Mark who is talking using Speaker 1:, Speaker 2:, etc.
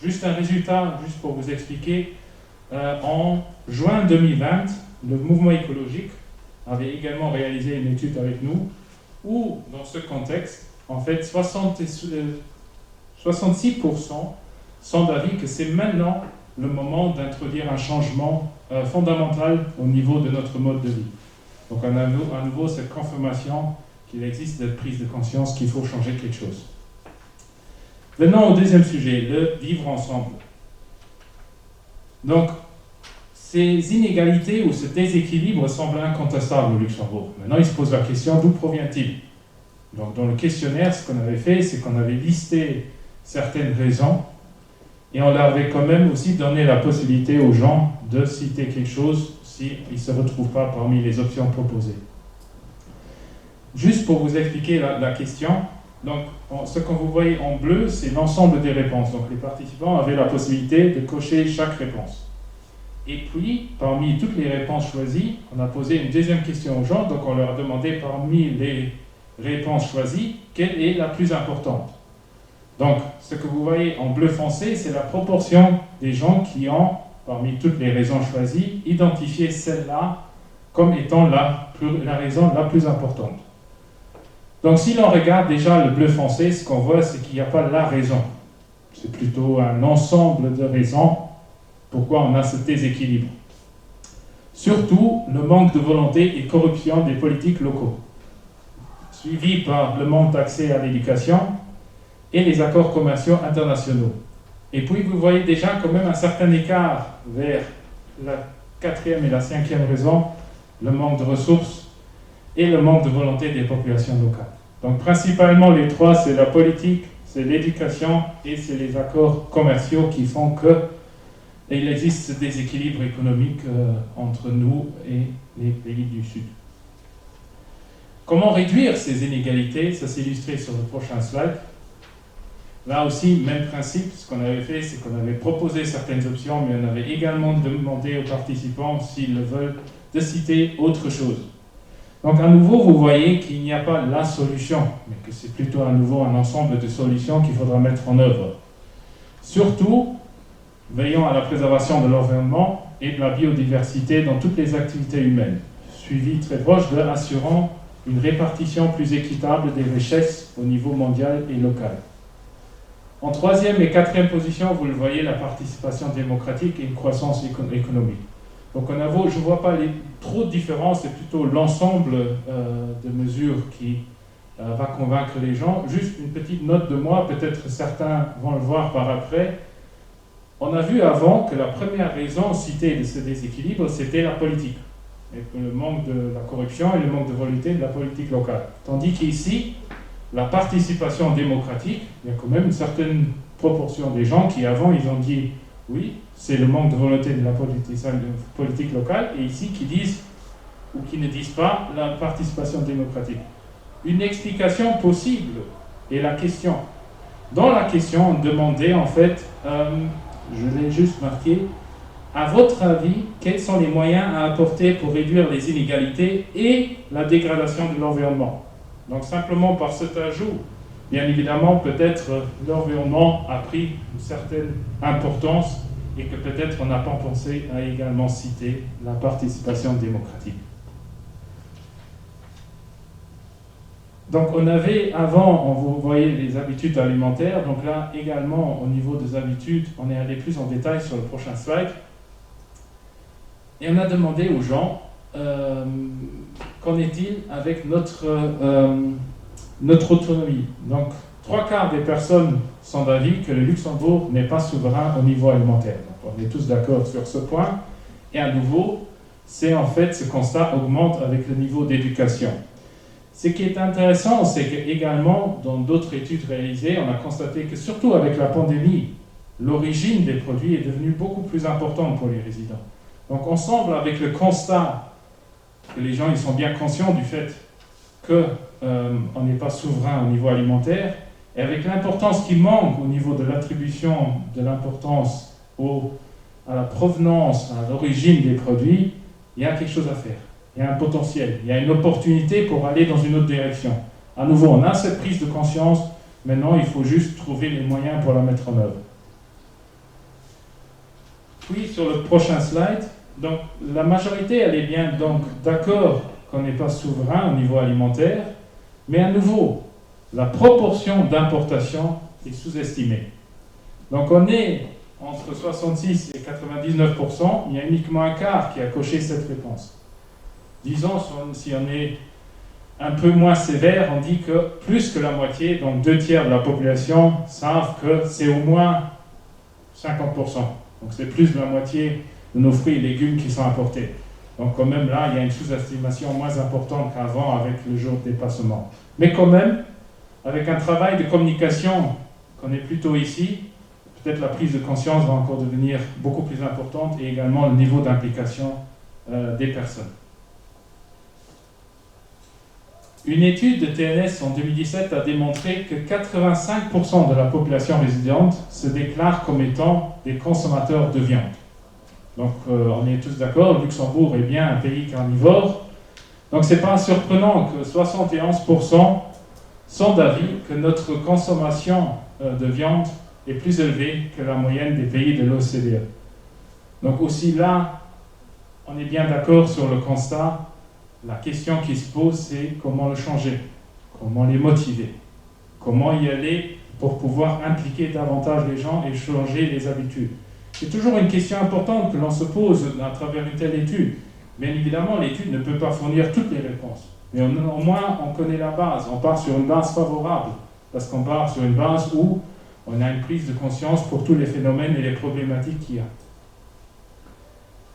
Speaker 1: Juste un résultat, juste pour vous expliquer. En juin 2020, le mouvement écologique avait également réalisé une étude avec nous, où, dans ce contexte, en fait, 66% sont d'avis que c'est maintenant le moment d'introduire un changement fondamental au niveau de notre mode de vie. Donc, à nouveau, cette confirmation qu'il existe cette prise de conscience qu'il faut changer quelque chose. Venons au deuxième sujet, le vivre ensemble. Donc, ces inégalités ou ce déséquilibre semblent incontestables au Luxembourg. Maintenant, il se pose la question, d'où provient-il? Donc, dans le questionnaire, ce qu'on avait fait, c'est qu'on avait listé certaines raisons et on leur avait quand même aussi donné la possibilité aux gens de citer quelque chose s'ils ne se retrouvent pas parmi les options proposées. Juste pour vous expliquer la question, donc, ce que vous voyez en bleu, c'est l'ensemble des réponses. Donc, les participants avaient la possibilité de cocher chaque réponse. Et puis, parmi toutes les réponses choisies, on a posé une deuxième question aux gens. Donc, on leur a demandé parmi les réponses choisies, quelle est la plus importante. Donc, ce que vous voyez en bleu foncé, c'est la proportion des gens qui ont, parmi toutes les raisons choisies, identifié celle-là comme étant la raison la plus importante. Donc, si l'on regarde déjà le bleu foncé, ce qu'on voit, c'est qu'il n'y a pas la raison. C'est plutôt un ensemble de raisons pourquoi on a ce déséquilibre. Surtout, le manque de volonté et corruption des politiques locaux, suivi par le manque d'accès à l'éducation et les accords commerciaux internationaux. Et puis, vous voyez déjà quand même un certain écart vers la quatrième et la cinquième raison, le manque de ressources et le manque de volonté des populations locales. Donc principalement les trois, c'est la politique, c'est l'éducation et c'est les accords commerciaux qui font qu'il existe ce déséquilibre économique entre nous et les pays du Sud. Comment réduire ces inégalités? Ça s'est illustré sur le prochain slide. Là aussi, même principe, ce qu'on avait fait, c'est qu'on avait proposé certaines options, mais on avait également demandé aux participants, s'ils le veulent, de citer autre chose. Donc à nouveau, vous voyez qu'il n'y a pas la solution, mais que c'est plutôt à nouveau un ensemble de solutions qu'il faudra mettre en œuvre. Surtout, veillons à la préservation de l'environnement et de la biodiversité dans toutes les activités humaines, suivi très proche de assurant une répartition plus équitable des richesses au niveau mondial et local. En troisième et quatrième position, vous le voyez, la participation démocratique et une croissance économique. Donc je ne vois pas trop de différences, c'est plutôt l'ensemble de mesures qui va convaincre les gens. Juste une petite note de moi, peut-être certains vont le voir par après. On a vu avant que la première raison citée de ce déséquilibre, c'était la politique. Et que le manque de la corruption et le manque de volonté de la politique locale. Tandis qu'ici, la participation démocratique, il y a quand même une certaine proportion des gens qui avant, ils ont dit oui, c'est le manque de volonté de la politique locale, et ici qui disent, ou qui ne disent pas, la participation démocratique. Une explication possible est la question. Dans la question, on demandait en fait, je l'ai juste marqué, à votre avis, quels sont les moyens à apporter pour réduire les inégalités et la dégradation de l'environnement? Donc simplement par cet ajout, bien évidemment, peut-être l'environnement a pris une certaine importance et que peut-être on n'a pas pensé à également citer la participation démocratique. Donc on avait avant, vous voyez les habitudes alimentaires, donc là également au niveau des habitudes, on est allé plus en détail sur le prochain slide. Et on a demandé aux gens, qu'en est-il avec notre autonomie? Donc, 3/4 des personnes sont d'avis que le Luxembourg n'est pas souverain au niveau alimentaire. Donc, on est tous d'accord sur ce point. Et à nouveau, c'est en fait, ce constat augmente avec le niveau d'éducation. Ce qui est intéressant, c'est qu'également, dans d'autres études réalisées, on a constaté que surtout avec la pandémie, l'origine des produits est devenue beaucoup plus importante pour les résidents. Donc, on semble, avec le constat que les gens ils sont bien conscients du fait qu'on n'est pas souverain au niveau alimentaire, et avec l'importance qui manque au niveau de l'attribution de l'importance à la provenance, à l'origine des produits, il y a quelque chose à faire. Il y a un potentiel, il y a une opportunité pour aller dans une autre direction. À nouveau, on a cette prise de conscience, maintenant il faut juste trouver les moyens pour la mettre en œuvre. Puis sur le prochain slide, donc la majorité elle est bien donc d'accord qu'on n'est pas souverain au niveau alimentaire, mais à nouveau, la proportion d'importation est sous-estimée. Donc on est entre 66 et 99%, il y a uniquement un quart qui a coché cette réponse. Disons, si on est un peu moins sévère, on dit que plus que la moitié, donc 2/3 de la population, savent que c'est au moins 50%. Donc c'est plus de la moitié de nos fruits et légumes qui sont importés. Donc quand même là, il y a une sous-estimation moins importante qu'avant avec le jour de dépassement. Mais quand même, avec un travail de communication qu'on est plutôt ici, peut-être la prise de conscience va encore devenir beaucoup plus importante et également le niveau d'implication des personnes. Une étude de TNS en 2017 a démontré que 85% de la population résidente se déclare comme étant des consommateurs de viande. Donc on est tous d'accord, le Luxembourg est bien un pays carnivore. Donc ce n'est pas surprenant que 71% sont d'avis que notre consommation de viande est plus élevée que la moyenne des pays de l'OCDE. Donc aussi là, on est bien d'accord sur le constat. La question qui se pose, c'est comment le changer, comment les motiver, comment y aller pour pouvoir impliquer davantage les gens et changer les habitudes. C'est toujours une question importante que l'on se pose à travers une telle étude. Bien évidemment, l'étude ne peut pas fournir toutes les réponses, mais au moins on connaît la base, on part sur une base favorable, parce qu'on part sur une base où on a une prise de conscience pour tous les phénomènes et les problématiques qu'il y a.